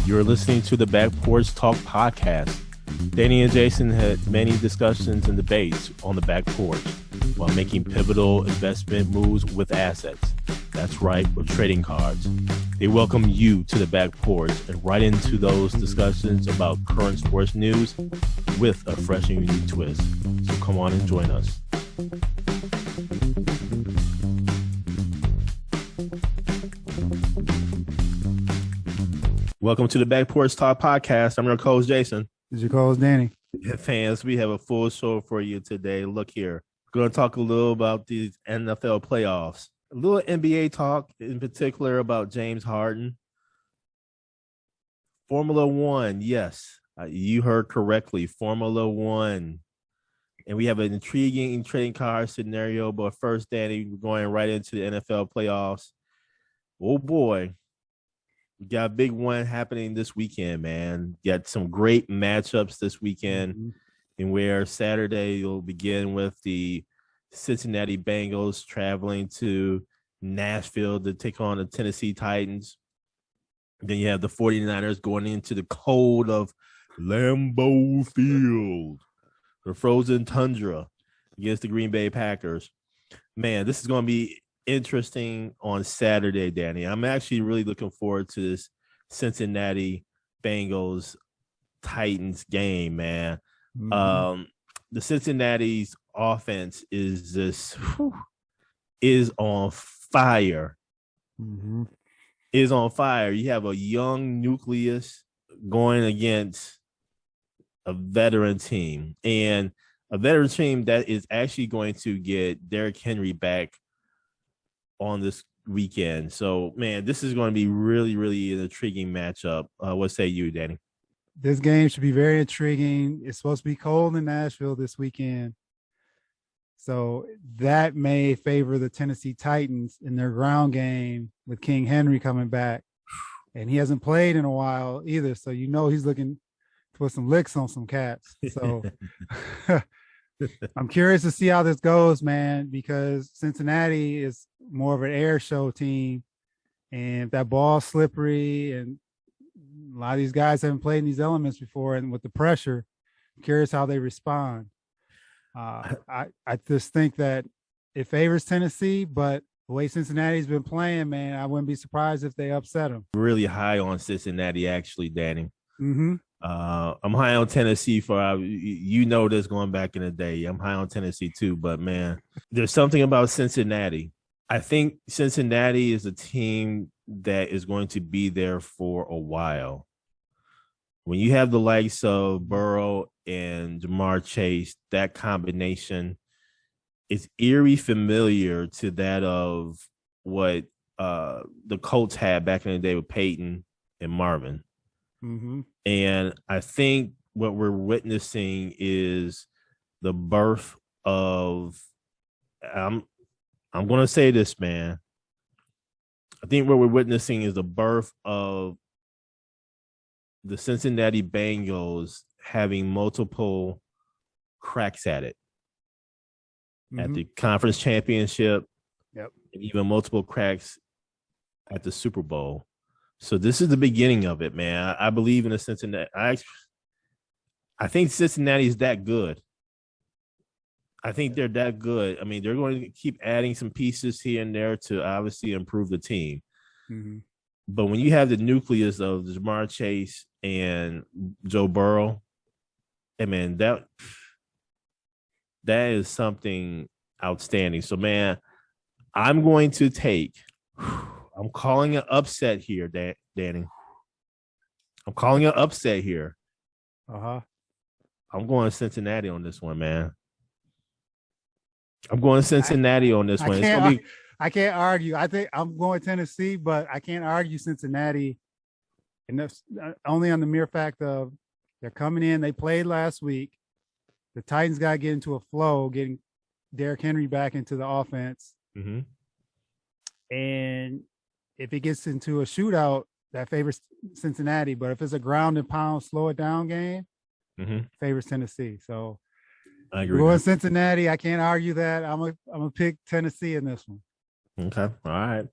You're listening to the Back Porch Talk podcast. Danny and Jason had many discussions and debates on the back porch while making pivotal investment moves with assets. That's right, with trading cards. They welcome you to the back porch and right into those discussions about current sports news with a fresh and unique twist. So come on and join us. Welcome to the Back Porch Talk podcast. I'm your co-host, Jason. This is your co-host, Danny. Fans, we have a full show for you today. Look here. We're going to talk a little about these NFL playoffs. A little NBA talk, in particular about James Harden. Formula One, yes. You heard correctly. Formula One. And we have an intriguing trading card scenario. But first, Danny, we're going right into the NFL playoffs. Oh, boy. We got a big one happening this weekend, man. Got some great matchups this weekend, and where Saturday you'll begin with the Cincinnati Bengals traveling to Nashville to take on the Tennessee Titans. Then you have the 49ers going into the cold of Lambeau Field, the frozen tundra, against the Green Bay Packers. Man, this is going to be interesting on Saturday, Danny. I'm actually really looking forward to this Cincinnati Bengals Titans game, man. The Cincinnati's offense is is on fire. Is on fire. You have a young nucleus going against a veteran team, and a veteran team that is actually going to get Derrick Henry back on this weekend. So, man, this is going to be really, really an intriguing matchup. What say you, Danny? This game should be very intriguing. It's supposed to be cold in Nashville this weekend. So that may favor the Tennessee Titans in their ground game with King Henry coming back. And he hasn't played in a while either. So you know he's looking to put some licks on some cats. So I'm curious to see how this goes, man, because Cincinnati is more of an air show team. And if that ball's slippery and a lot of these guys haven't played in these elements before, and with the pressure, I'm curious how they respond. I just think that it favors Tennessee, but the way Cincinnati's been playing, man, I wouldn't be surprised if they upset them. Really high on Cincinnati, actually, Danny. I'm high on Tennessee for this going back in the day. I'm high on Tennessee too, but man, there's something about Cincinnati. I think Cincinnati is a team that is going to be there for a while. When you have the likes of Burrow and Jamar Chase, that combination is eerie familiar to that of what the Colts had back in the day with Peyton and Marvin. And I think what we're witnessing is the birth of, I'm going to say this, man. I think what we're witnessing is the birth of the Cincinnati Bengals having multiple cracks at it. At the conference championship, and even multiple cracks at the Super Bowl. So this is the beginning of it, man. I believe in the Cincinnati. I think Cincinnati is that good. I think they're that good. I mean, they're going to keep adding some pieces here and there to obviously improve the team. But when you have the nucleus of Jamar Chase and Joe Burrow, hey, man, that is something outstanding. So, man, I'm going to take – I'm calling an upset here, Danny. I'm calling an upset here. I'm going to Cincinnati on this one, man. I'm going to Cincinnati on this one. I can't argue. I think I'm going Tennessee, but I can't argue Cincinnati. And that's only on the mere fact of they're coming in. They played last week. The Titans got to get into a flow, getting Derrick Henry back into the offense. And if it gets into a shootout, that favors Cincinnati. But if it's a ground and pound, slow it down game, favors Tennessee. So I agree. Going Cincinnati, I can't argue that. I'm gonna pick Tennessee in this one. Okay. All right.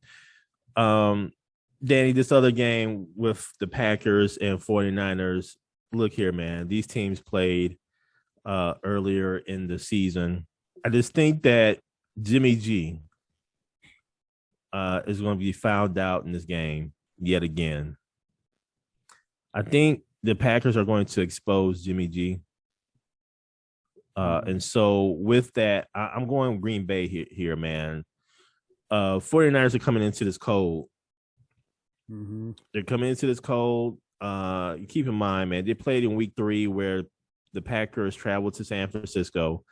Danny, this other game with the Packers and 49ers, look here, man. These teams played earlier in the season. I just think that Jimmy G is going to be found out in this game yet again. I think the Packers are going to expose Jimmy G. And so with that, I'm going Green Bay here, man. 49ers are coming into this cold. Mm-hmm. They're coming into this cold. Keep in mind, man, they played in week 3 where the Packers traveled to San Francisco.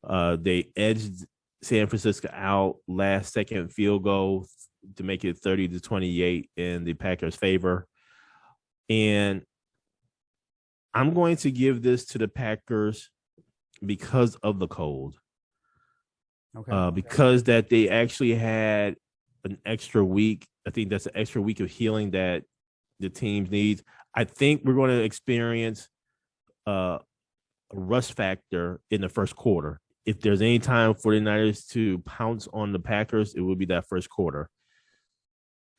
They edged San Francisco out last second field goal to make it 30-28 in the Packers' favor. And I'm going to give this to the Packers because of the cold. Okay. Because that they actually had an extra week. I think that's an extra week of healing that the team needs. I think we're going to experience a rust factor in the first quarter. If there's any time for the Niners to pounce on the Packers, it would be that first quarter.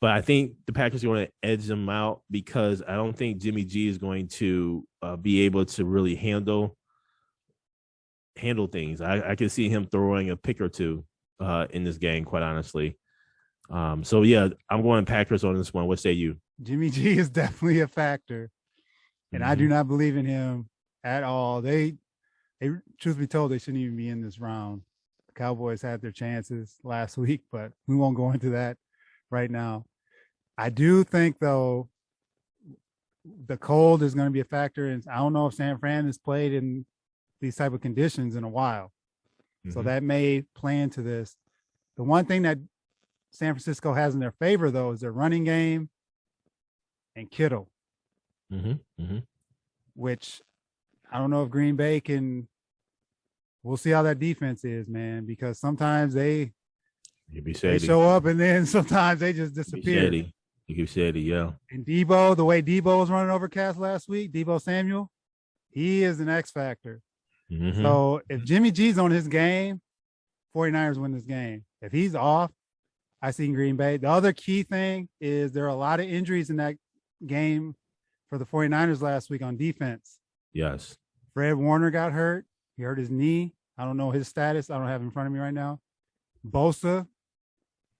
But I think the Packers are going to edge them out because I don't think Jimmy G is going to be able to really handle things. I can see him throwing a pick or two in this game, quite honestly. So, yeah, I'm going Packers on this one. What say you? Jimmy G is definitely a factor, and I do not believe in him at all. They, truth be told, they shouldn't even be in this round. The Cowboys had their chances last week, but we won't go into that right now. I do think, though, the cold is going to be a factor, and I don't know if San Fran has played in these type of conditions in a while. So that may play into this. The one thing that San Francisco has in their favor, though, is their running game and Kittle, which I don't know if Green Bay can. We'll see how that defense is, man, because sometimes they show up and then sometimes they just disappear. You keep shady, yeah. And Debo, the way Debo was running over cast last week, Debo Samuel, he is an X factor. So if Jimmy G's on his game, 49ers win this game. If he's off, I see Green Bay. The other key thing is there are a lot of injuries in that game for the 49ers last week on defense. Yes. Fred Warner got hurt. He hurt his knee. I don't know his status. I don't have it in front of me right now. Bosa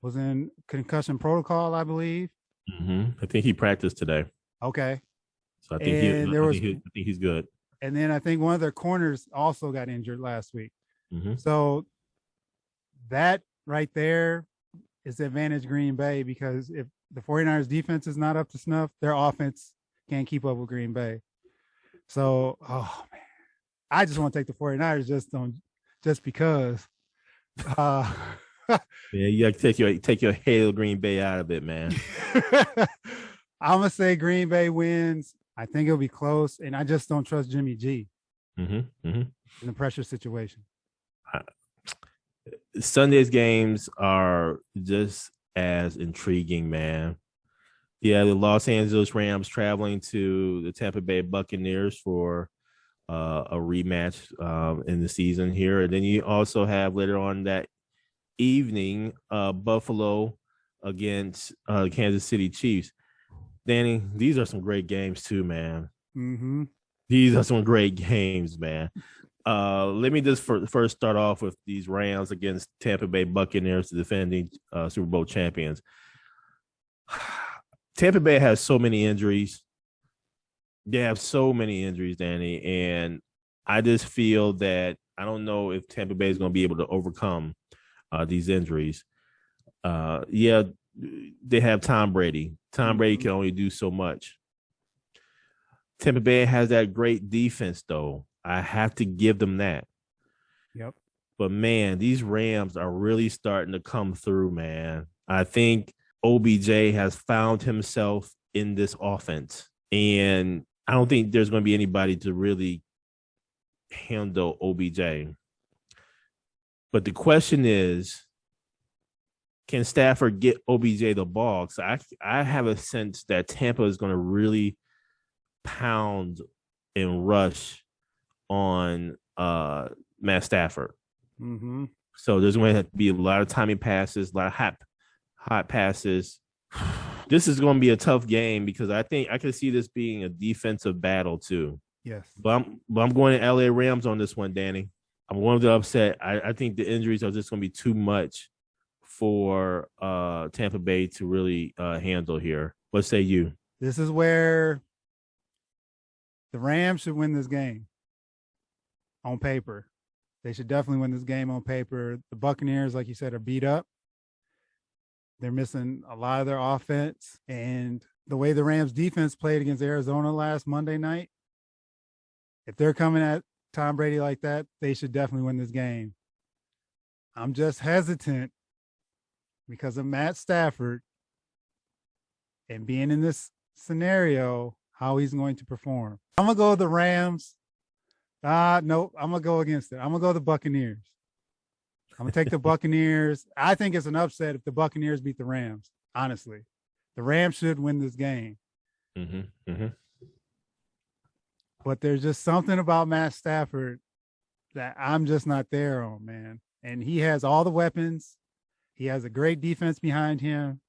was in concussion protocol, I believe. I think he practiced today. Okay. So I think he's good. And then I think one of their corners also got injured last week. So that right there is the advantage Green Bay, because if the 49ers defense is not up to snuff, their offense can't keep up with Green Bay. So, oh man, I just want to take the 49ers just because. Yeah, you got to take your Hail Green Bay out of it, man. I'm gonna say Green Bay wins. I think it'll be close, and I just don't trust Jimmy G in the pressure situation. Sunday's games are just as intriguing, man. Yeah, the Los Angeles Rams traveling to the Tampa Bay Buccaneers for a rematch in the season here. And then you also have later on that evening, Buffalo against Kansas City Chiefs. Danny, these are some great games too, man. These are some great games, man. Let me just first start off with these Rams against Tampa Bay Buccaneers, the defending Super Bowl champions. Tampa Bay has so many injuries. They have so many injuries, Danny, and I just feel that I don't know if Tampa Bay is going to be able to overcome these injuries. Yeah, they have Tom Brady. Tom Brady can only do so much. Tampa Bay has that great defense, though. I have to give them that. Yep. But, man, these Rams are really starting to come through, man. I think OBJ has found himself in this offense. And I don't think there's going to be anybody to really handle OBJ. But the question is, can Stafford get OBJ the ball? Because I have a sense that Tampa is going to really pound and rush on Matt Stafford. So there's going to have to be a lot of timing passes, a lot of hot passes. This is going to be a tough game because I think I can see this being a defensive battle too. Yes. But I'm going to LA Rams on this one, Danny. I'm going to upset. I think the injuries are just going to be too much for Tampa Bay to really handle here. What say you? This is where the Rams should win this game on paper. They should definitely win this game on paper. The Buccaneers, like you said, are beat up. They're missing a lot of their offense. And the way the Rams defense played against Arizona last Monday night, if they're coming at Tom Brady like that, they should definitely win this game. I'm just hesitant because of Matt Stafford and being in this scenario, how he's going to perform. I'm going to go with the Rams. Nope, I'm going to go against it. I'm going to go the Buccaneers. I'm going to take the Buccaneers. I think it's an upset if the Buccaneers beat the Rams, honestly. The Rams should win this game. But there's just something about Matt Stafford that I'm just not there on, man. And he has all the weapons. He has a great defense behind him.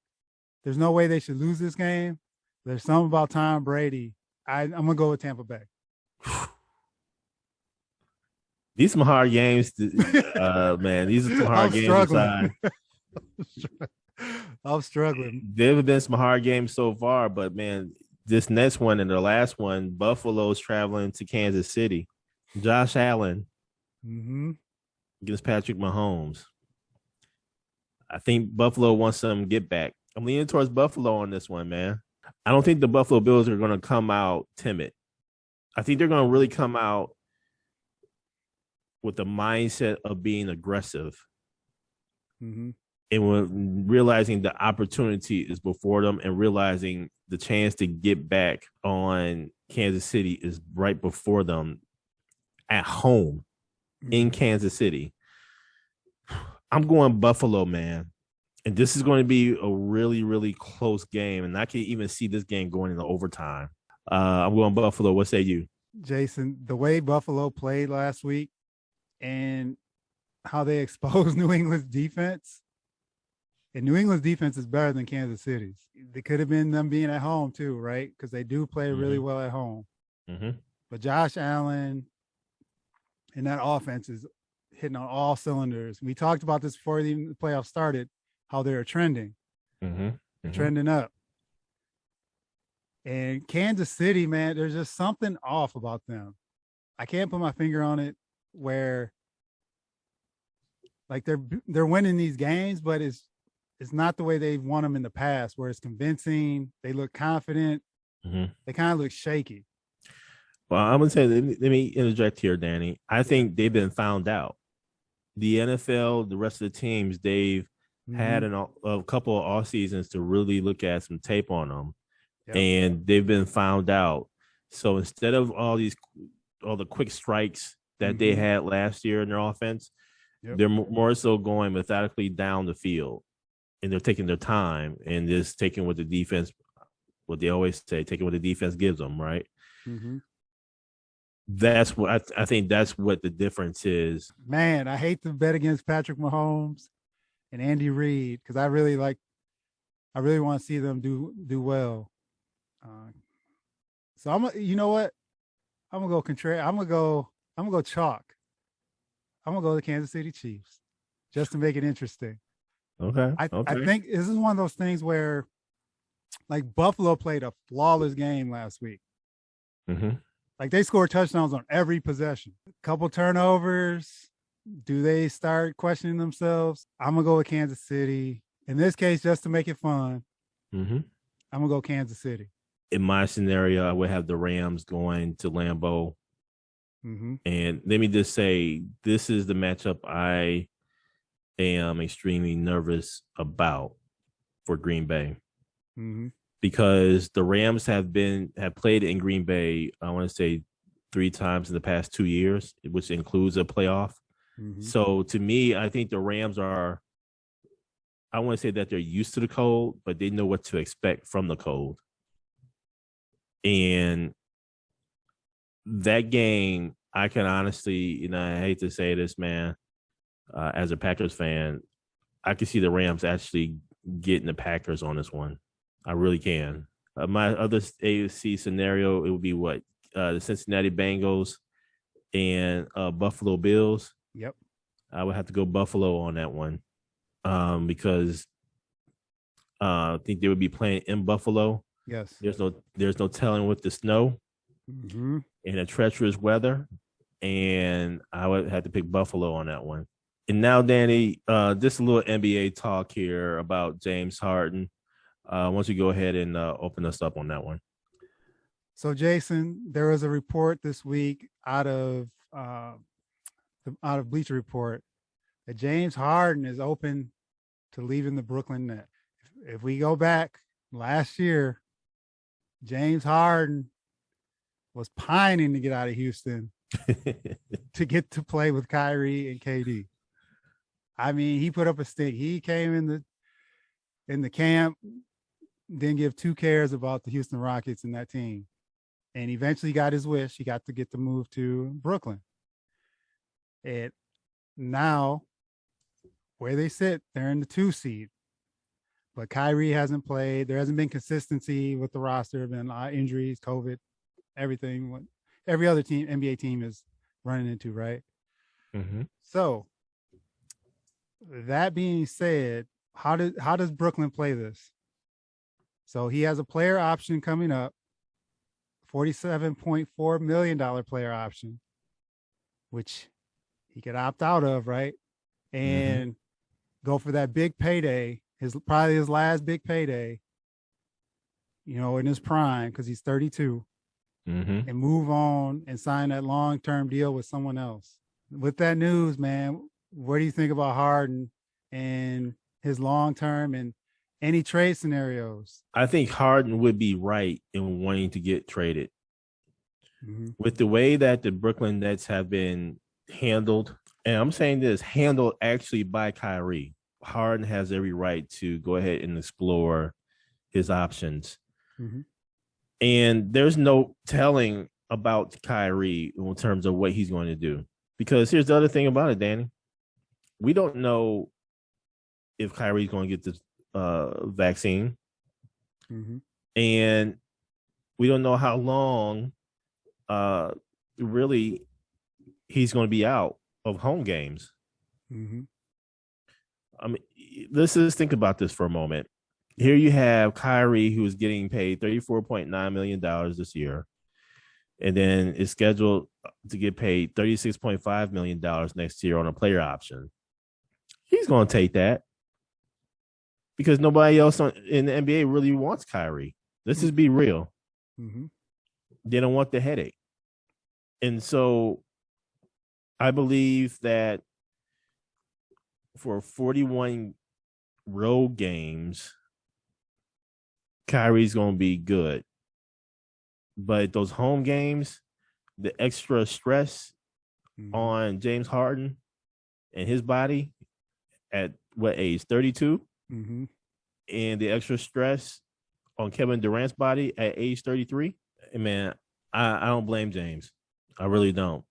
There's no way they should lose this game. There's something about Tom Brady. I'm going to go with Tampa Bay. These are some hard games, man. These are some hard games. I'm struggling. There have been some hard games so far, but, man, this next one and the last one, Buffalo's traveling to Kansas City. Josh Allen against Patrick Mahomes. I think Buffalo wants some get back. I'm leaning towards Buffalo on this one, man. I don't think the Buffalo Bills are going to come out timid. I think they're going to really come out with the mindset of being aggressive. And when realizing the opportunity is before them and realizing the chance to get back on Kansas City is right before them at home in Kansas City. I'm going Buffalo, man. And this is going to be a really, really close game. And I can even see this game going into overtime. I'm going Buffalo. What say you? Jason, the way Buffalo played last week and how they exposed New England's defense, and New England's defense is better than Kansas City's. It could have been them being at home too, right? Because they do play really well at home. But Josh Allen and that offense is hitting on all cylinders. We talked about this before the playoffs started, how they're trending. They're trending up. And Kansas City, man, there's just something off about them. I can't put my finger on it where like they're winning these games, but it's not the way they've won them in the past, where it's convincing. They look confident. They kind of look shaky. Well, I'm going to say, let me interject here, Danny. I think they've been found out. The NFL, the rest of the teams, they've had a couple of off seasons to really look at some tape on them, and they've been found out. So instead of all the quick strikes that they had last year in their offense, they're more so going methodically down the field. And they're taking their time and just taking what the defense, what they always say, taking what the defense gives them, right? That's what I think that's what the difference is. Man, I hate to bet against Patrick Mahomes and Andy Reid because I really want to see them do well. So you know what? I'm gonna go contrary. I'm gonna go chalk. I'm gonna go the Kansas City Chiefs just to make it interesting. Okay. I think this is one of those things where, like, Buffalo played a flawless game last week. Like, they scored touchdowns on every possession. A couple turnovers. Do they start questioning themselves? I'm going to go with Kansas City. In this case, just to make it fun, I'm going to go Kansas City. In my scenario, I would have the Rams going to Lambeau. And let me just say, this is the matchup I am extremely nervous about for Green Bay. Because the Rams have played in Green Bay, I want to say 3 times in the past 2 years, which includes a playoff. So to me, I think the Rams are, I want to say that they're used to the cold, but they know what to expect from the cold. And that game, I can honestly, I hate to say this, man, as a Packers fan, I can see the Rams actually getting the Packers on this one. I really can. My other AFC scenario, it would be what? The Cincinnati Bengals and Buffalo Bills. Yep. I would have to go Buffalo on that one because I think they would be playing in Buffalo. Yes. There's no telling with the snow and the treacherous weather, and I would have to pick Buffalo on that one. And now, Danny, just a little NBA talk here about James Harden. Why don't you go ahead and open us up on that one? So, Jason, there was a report this week out of Bleacher Report that James Harden is open to leaving the Brooklyn Nets. If we go back last year, James Harden was pining to get out of Houston to get to play with Kyrie and KD. I mean, he put up a stink. He came in the camp, didn't give two cares about the Houston Rockets and that team. And eventually got his wish. He got to get the move to Brooklyn. And now, where they sit, they're in the 2 seed. But Kyrie hasn't played. There hasn't been consistency with the roster. There have been a lot of injuries, COVID, everything. Every other team, NBA team is running into, right? Mm-hmm. So, that being said, how does Brooklyn play this? So he has a player option coming up, $47.4 million player option, which he could opt out of, right? And go for that big payday, probably his last big payday, in his prime, because he's 32, and move on and sign that long-term deal with someone else. With that news, man, what do you think about Harden and his long-term and any trade scenarios? I think Harden would be right in wanting to get traded. With the way that the Brooklyn Nets have been handled, and I'm saying this, handled actually by Kyrie, Harden has every right to go ahead and explore his options. And there's no telling about Kyrie in terms of what he's going to do. Because here's the other thing about it, Danny. We don't know if Kyrie's going to get this vaccine. And we don't know how long really he's going to be out of home games. I mean, let's just think about this for a moment. Here you have Kyrie, who is getting paid $34.9 million this year, and then is scheduled to get paid $36.5 million next year on a player option. He's going to take that because nobody else in the NBA really wants Kyrie. Let's just be real. They don't want the headache. And so I believe that for 41 road games, Kyrie's going to be good. But those home games, the extra stress on James Harden and his body at what age? 32? And the extra stress on Kevin Durant's body at age 33? Man, I don't blame James. I really don't.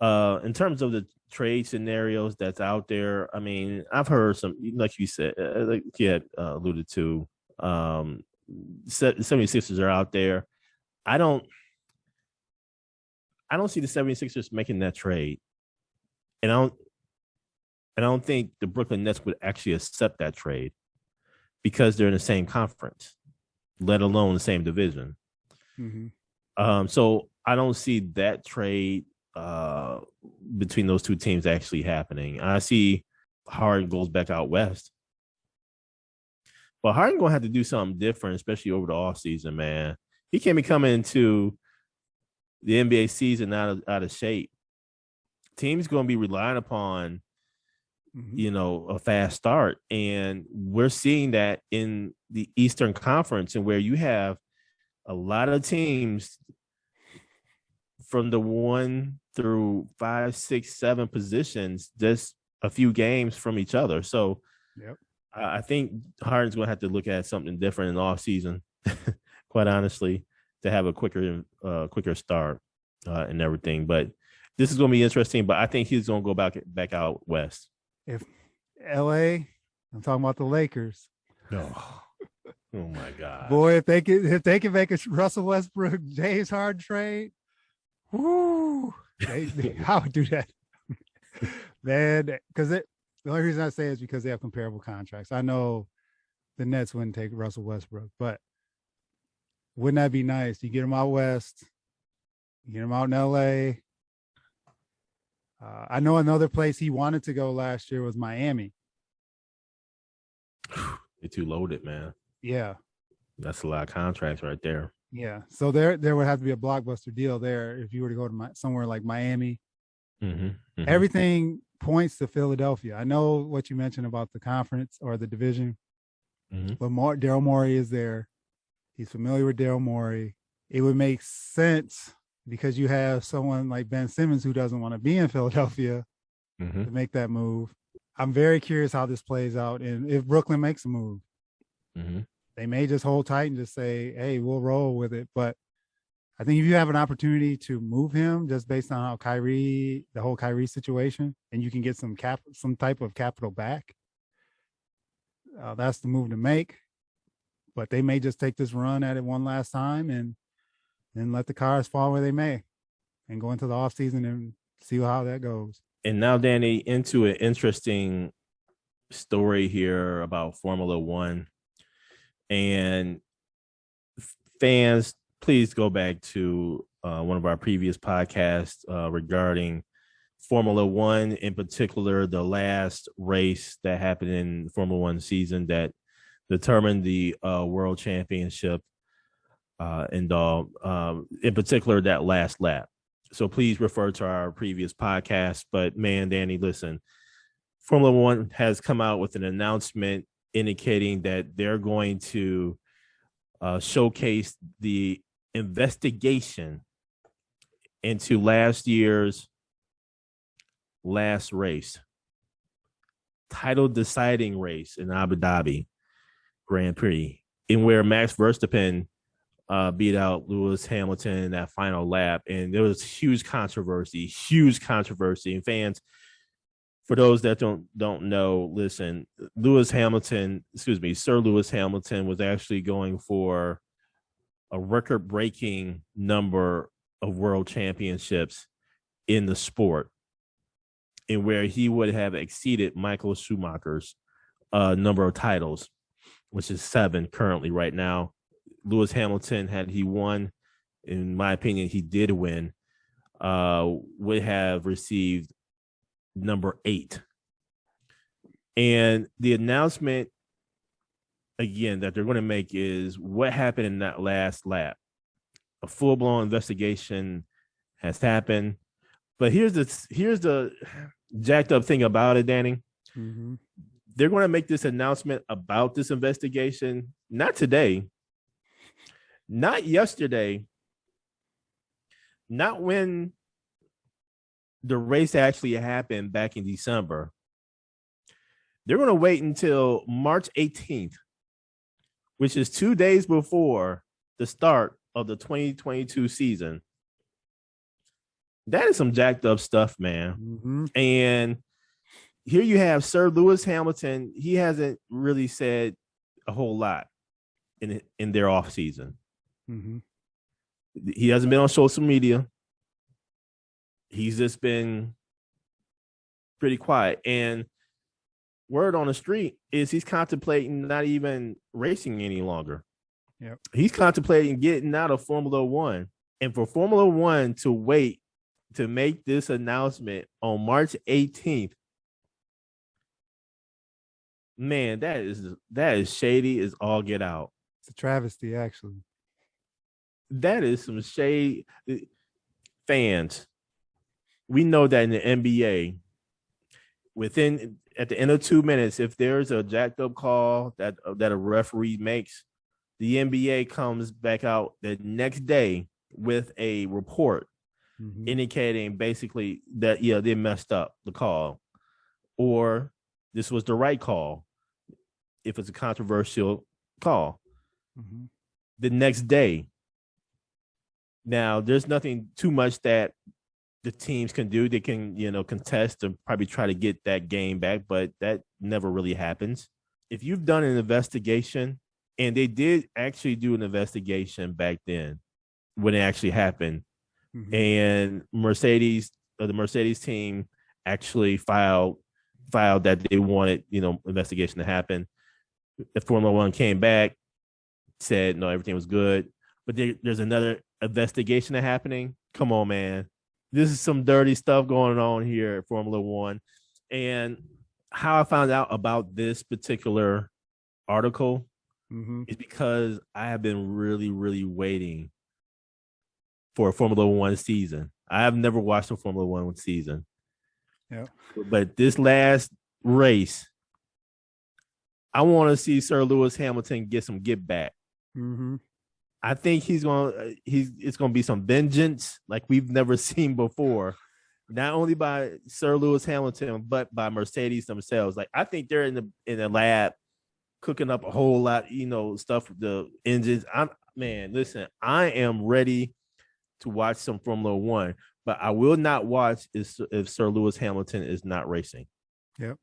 In terms of the trade scenarios that's out there, I mean, I've heard some, like you said, like you had alluded to, 76ers are out there. I don't see the 76ers making that trade. And I don't think the Brooklyn Nets would actually accept that trade because they're in the same conference, let alone the same division. So I don't see that trade between those two teams actually happening. I see Harden goes back out west. But Harden going to have to do something different, especially over the offseason, man. He can't be coming into the NBA season out of shape. Teams going to be relying upon, a fast start. And we're seeing that in the Eastern Conference, and where you have a lot of teams from the 1 through 5, 6, 7 positions, just a few games from each other. So I think Harden's going to have to look at something different in the offseason, quite honestly, to have a quicker start and everything. But this is going to be interesting. But I think he's going to go back out west. If LA, I'm talking about the Lakers. No. Oh my God, boy! If they can make a Russell Westbrook James Harden trade, whoo! I would do that, man. Because the only reason I say it is because they have comparable contracts. I know the Nets wouldn't take Russell Westbrook, but wouldn't that be nice? You get him out west, you get him out in LA. I know another place he wanted to go last year was Miami. They're too loaded, man. Yeah, that's a lot of contracts right there. Yeah, so there would have to be a blockbuster deal there if you were to go to somewhere like Miami. Everything points to Philadelphia. I know what you mentioned about the conference or the division, but Daryl Morey is there. He's familiar with Daryl Morey. It would make sense because you have someone like Ben Simmons who doesn't want to be in Philadelphia to make that move. I'm very curious how this plays out, and if Brooklyn makes a move, they may just hold tight and just say, "Hey, we'll roll with it." But I think if you have an opportunity to move him, just based on how the whole Kyrie situation, and you can get some type of capital back, that's the move to make. But they may just take this run at it one last time and then let the cards fall where they may, and go into the offseason and see how that goes. And now, Danny, into an interesting story here about Formula One. And fans, please go back to one of our previous podcasts regarding Formula One, in particular, the last race that happened in Formula One season that determined the world championship and in particular, that last lap. So please refer to our previous podcast. But man, Danny, listen, Formula One has come out with an announcement indicating that they're going to showcase the investigation into last year's last race, title deciding race in Abu Dhabi Grand Prix, in where Max Verstappen beat out Lewis Hamilton in that final lap. And there was huge controversy. And fans, for those that don't know, listen, Sir Lewis Hamilton was actually going for a record-breaking number of world championships in the sport, in where he would have exceeded Michael Schumacher's number of titles, which is 7 currently right now. Lewis Hamilton, had he won, in my opinion, he did win, would have received number 8. And the announcement, again, that they're going to make is what happened in that last lap. A full-blown investigation has happened. But here's the jacked up thing about it, Danny. They're going to make this announcement about this investigation, not today, not yesterday, not when the race actually happened back in December. They're going to wait until March 18th, which is 2 days before the start of the 2022 season. That is some jacked up stuff, man. And here you have Sir Lewis Hamilton. He hasn't really said a whole lot in their off season. He hasn't been on social media. He's just been pretty quiet. And word on the street is he's contemplating not even racing any longer. He's contemplating getting out of Formula One. And for Formula One to wait to make this announcement on March 18th, man, that is shady as all get out. It's a travesty, actually. That is some shade. Fans, we know that in the NBA, at the end of 2 minutes, if there's a jacked up call that a referee makes, the NBA comes back out the next day with a report indicating basically that, they messed up the call, or this was the right call if it's a controversial call. The next day. Now, there's nothing too much that the teams can do. They can, contest and probably try to get that game back, but that never really happens. If you've done an investigation And they did actually do an investigation back then when it actually happened. Mm-hmm. And the Mercedes team actually filed that they wanted, investigation to happen. The Formula One came back, said no, everything was good. But there's another investigation happening. Come on, man. This is some dirty stuff going on here at Formula One. And how I found out about this particular article is because I have been really, really waiting for a Formula One season. I have never watched a Formula One season. Yeah. But this last race, I want to see Sir Lewis Hamilton get some get back. Mm-hmm. I think it's gonna be some vengeance like we've never seen before, not only by Sir Lewis Hamilton but by Mercedes themselves. Like I think they're in the lab cooking up a whole lot, stuff with the engines. Listen, I am ready to watch some Formula One, but I will not watch if Sir Lewis Hamilton is not racing. Yep.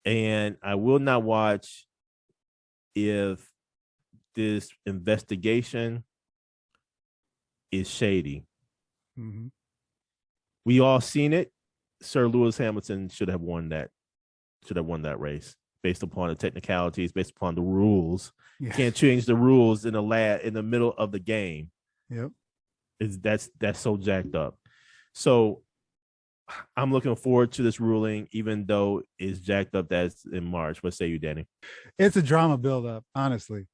And I will not watch if this investigation is shady. Mm-hmm. We all seen it. Sir Lewis Hamilton should have won that race based upon the technicalities, based upon the rules. Yeah. Can't change the rules in the middle of the game. Yep. That's so jacked up. So I'm looking forward to this ruling, even though it's jacked up that's in March. What say you, Danny? It's a drama buildup, honestly.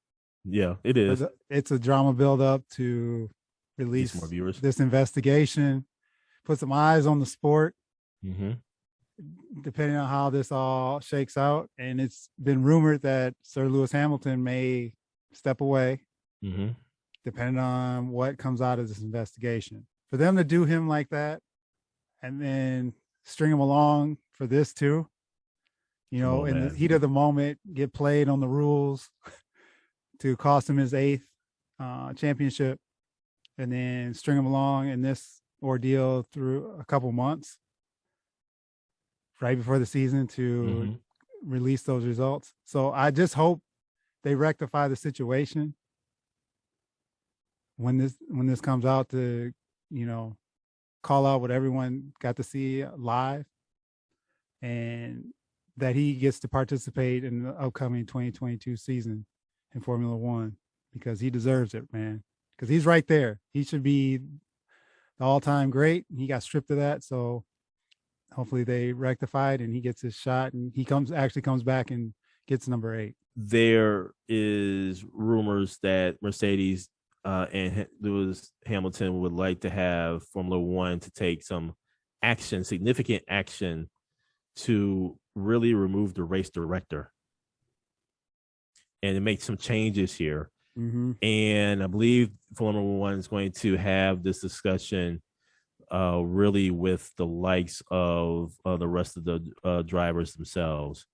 Yeah, it is. It's a drama buildup to release more viewers. This investigation, put some eyes on the sport, depending on how this all shakes out. And it's been rumored that Sir Lewis Hamilton may step away, depending on what comes out of this investigation. For them to do him like that and then string him along for this too, in the heat of the moment, get played on the rules to cost him his 8th championship, and then string him along in this ordeal through a couple months right before the season to release those results. So I just hope they rectify the situation when this comes out to, call out what everyone got to see live, and that he gets to participate in the upcoming 2022 season in Formula One, because he deserves it, man. Because he's right there. He should be the all-time great. He got stripped of that, so hopefully they rectify it and he gets his shot and he comes back and gets number 8. There is rumors that Mercedes and Lewis Hamilton would like to have Formula One to take some action, significant action, to really remove the race director and to make some changes here. And I believe Formula One is going to have this discussion really with the likes of the rest of the drivers themselves.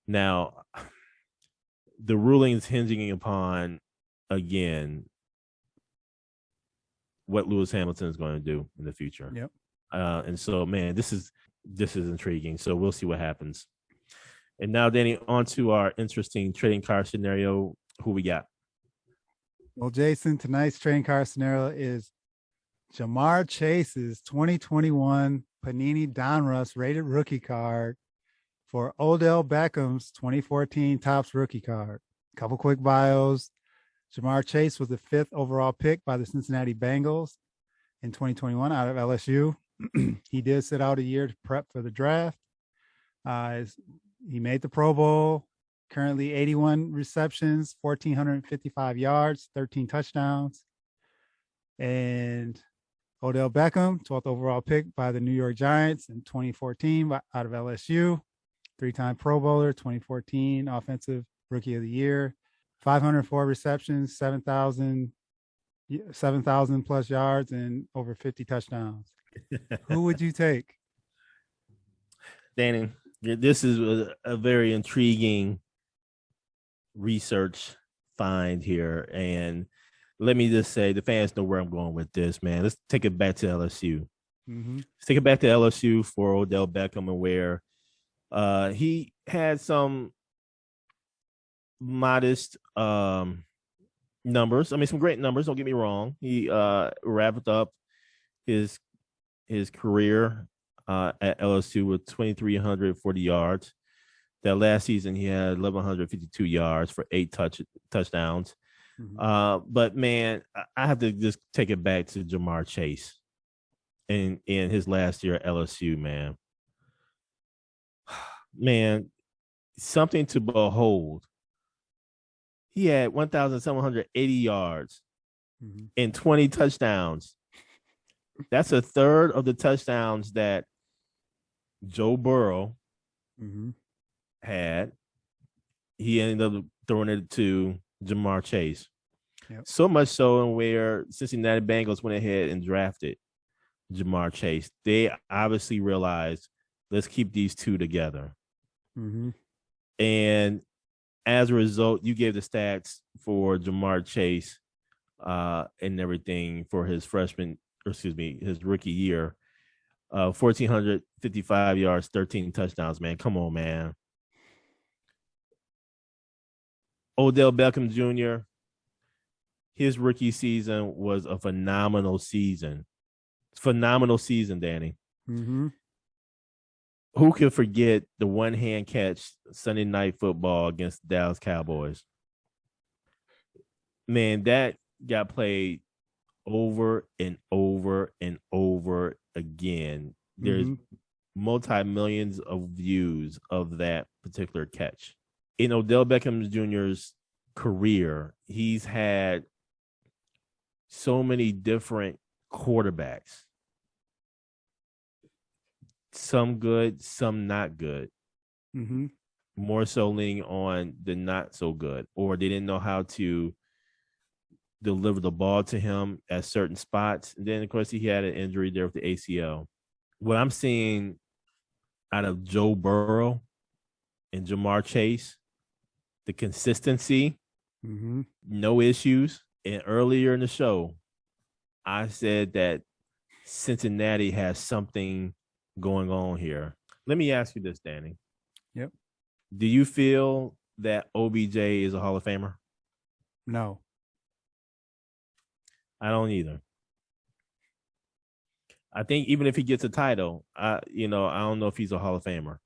Now, the ruling is hinging upon, again, what Lewis Hamilton is going to do in the future. Yep. And so, man, this is intriguing. So we'll see what happens. And now, Danny, on to our interesting trading card scenario. Who we got? Well, Jason, tonight's trading card scenario is Jamar Chase's 2021 Panini Donruss rated rookie card for Odell Beckham's 2014 Topps rookie card. A couple quick bios. Jamar Chase was the 5th overall pick by the Cincinnati Bengals in 2021 out of LSU. He did sit out a year to prep for the draft. He made the Pro Bowl, currently 81 receptions, 1,455 yards, 13 touchdowns. And Odell Beckham, 12th overall pick by the New York Giants in 2014 out of LSU, 3-time Pro Bowler, 2014 Offensive Rookie of the Year, 504 receptions, 7,000 plus yards, and over 50 touchdowns. Who would you take? Danny, this is a very intriguing research find here. And let me just say, the fans know where I'm going with this, man. Let's take it back to LSU. Let's take it back to LSU for Odell Beckham, and where he had some modest numbers. I mean, some great numbers. Don't get me wrong. He wrapped up his career at LSU with 2,340 yards. That last season, he had 1,152 yards for 8 touchdowns. But man, I have to just take it back to Jamar Chase in his last year at LSU. Man, something to behold. He had 1,780 yards and 20 touchdowns. That's a third of the touchdowns that Joe Burrow had. He ended up throwing it to Jamar Chase. Yep. So much so in where Cincinnati Bengals went ahead and drafted Jamar Chase. They obviously realized, let's keep these two together. And as a result, you gave the stats for Jamar Chase and everything for his his rookie year. 1,455 yards, 13 touchdowns, man. Come on, man. Odell Beckham Jr., his rookie season was a phenomenal season. Phenomenal season, Danny. Who can forget the one-hand catch Sunday Night Football against the Dallas Cowboys? Man, that got played over and over and over again. There's multi-millions of views of that particular catch. In Odell Beckham Jr.'s career, he's had so many different quarterbacks. Some good, some not good. More so leaning on the not so good, or they didn't know how to deliver the ball to him at certain spots. And then, of course, he had an injury there with the ACL. What I'm seeing out of Joe Burrow and Jamar Chase, the consistency, no issues. And earlier in the show, I said that Cincinnati has something going on here. Let me ask you this, Danny. Yep. Do you feel that OBJ is a Hall of Famer? No. I don't either. I think even if he gets a title, I don't know if he's a Hall of Famer.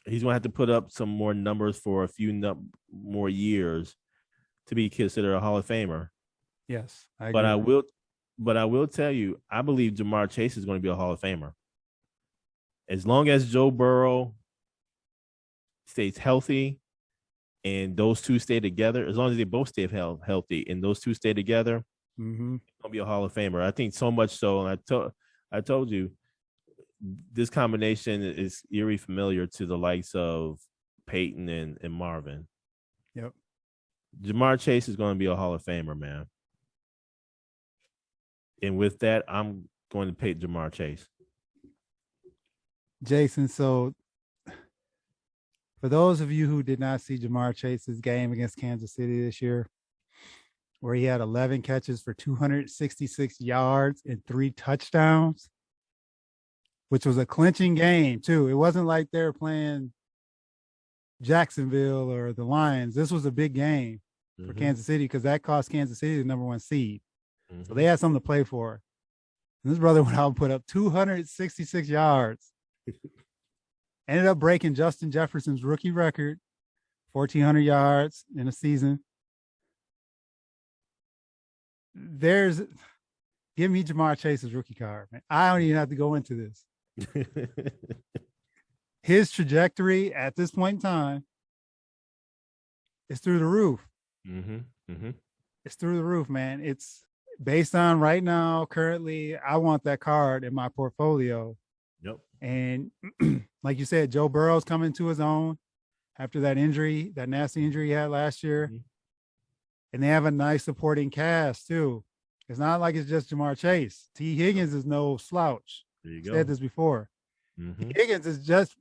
He's going to have to put up some more numbers for a few more years to be considered a Hall of Famer. Yes, I agree. But I will tell you, I believe Jamar Chase is going to be a Hall of Famer. As long as Joe Burrow stays healthy and those two stay together, as long as they both stay healthy and those two stay together, he's going to be a Hall of Famer. I think so much so, and I told you, this combination is eerie familiar to the likes of Peyton and Marvin. Yep. Jamar Chase is going to be a Hall of Famer, man. And with that, I'm going to pick Jamar Chase. Jason, so for those of you who did not see Jamar Chase's game against Kansas City this year, where he had 11 catches for 266 yards and 3 touchdowns, which was a clinching game, too. It wasn't like they were playing Jacksonville or the Lions. This was a big game for Kansas City because that cost Kansas City the number 1 seed. So they had something to play for. And this brother went out and put up 266 yards. Ended up breaking Justin Jefferson's rookie record, 1,400 yards in a season. Give me Jamar Chase's rookie card, man. I don't even have to go into this. His trajectory at this point in time is through the roof. It's through the roof, man. It's based on right now, currently, I want that card in my portfolio. Yep. And like you said, Joe Burrow's coming to his own after that injury, that nasty injury he had last year. And they have a nice supporting cast, too. It's not like it's just Jamar Chase. T. Higgins is no slouch. There you go. Said this before. Higgins is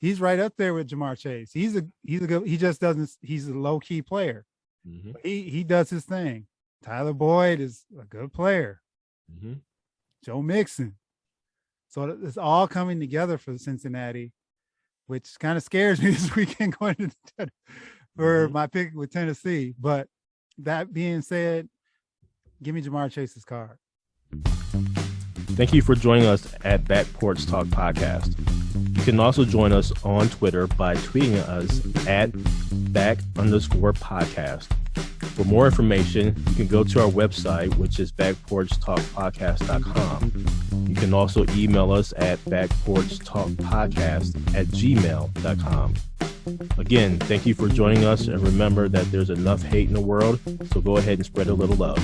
he's right up there with Jamar Chase. He's a good, he's a low key player. He does his thing. Tyler Boyd is a good player. Joe Mixon. So it's all coming together for Cincinnati, which kind of scares me this weekend going to for my pick with Tennessee. But that being said, give me Jamar Chase's card. Thank you for joining us at Back Porch Talk Podcast. You can also join us on Twitter by tweeting us at @back_podcast. For more information, you can go to our website, which is backporchtalkpodcast.com. You can also email us at backporchtalkpodcast@gmail.com. Again, thank you for joining us, and remember that there's enough hate in the world, so go ahead and spread a little love.